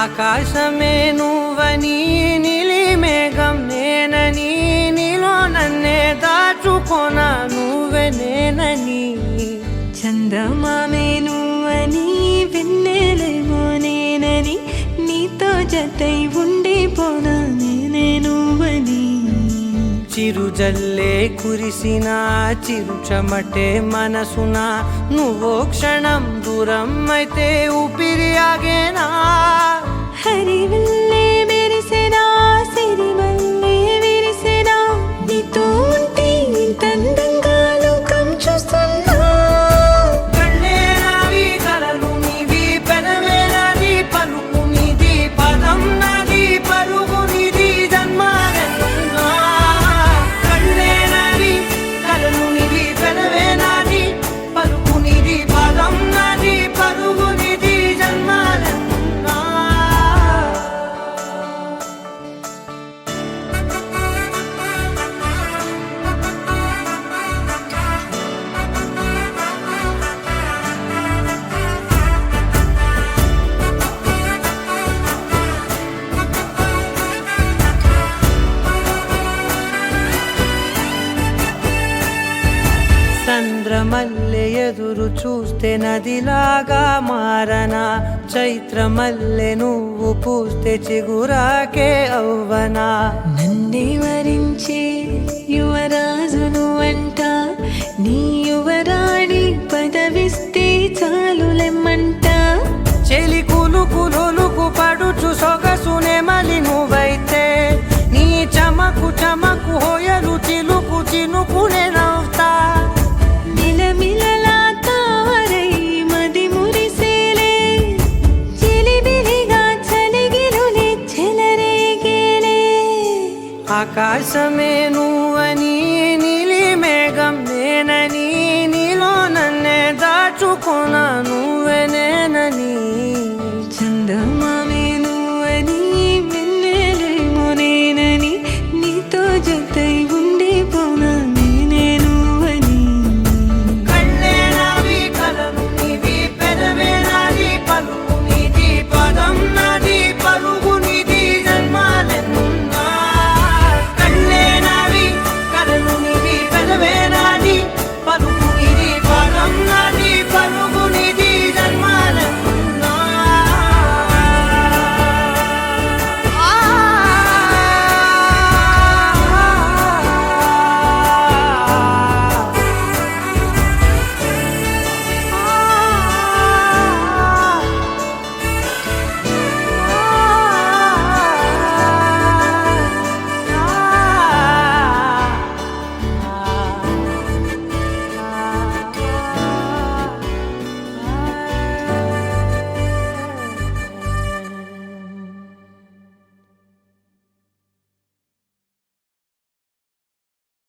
ఆకాశమే నువ్వని నీలి మేఘం నేనని నీలో నన్నే దాచుకోనా నువ్వే నేనని చందమామే నువ్వని వెన్నెలేమో నేనని నీతో జతై ఉండిపోనా నేనే నువ్వని చిరుజల్లే కురిసిన చిరు చెమటే మనసున నువ్వో క్షణం దూరం అయితే ఊపిరి ఆగేనా హరివల్లే మెరిసెనా సిరివల్లే విరిసెనా నీతో ఉంటే ఇంత అందంగా లోకం చూస్తున్నా కళ్ళే నావి కలలు నీవి పెనవే నాది పలుకు నీది పదం నాది పరుగు నీది జన్మాలెన్నున్నా కళ్ళే నావి కలలు నీవి పెనవే నాది పలుకు నీది పదం నాది పరుగు నీది జన్మాలెన్నున్నా చంద్రమల్లె ఎదురు చూస్తే నదిలాగా మారనా చైత్రమల్లె నువ్వు పూస్తే చిగురాకే అవ్వనా నన్నే వరించే యువరాజును అంట నీ యువరాణి పదవిస్తే చాలులెమ్మంట చెలి కులుకు పడుచు సొగసునే మలి నువ్వైతే నీ చమకు చమకు హోయలు చిలుకు చినుకునే నవ్వుతా మిలమిలలా తారై మది మురిసేలే చిలిబిలిగా చలిగిలులే చెలరేగేలే ఆకాశమే నువ్వని నీలి మేఘం నేనని నీలో నన్నే దాచుకోనా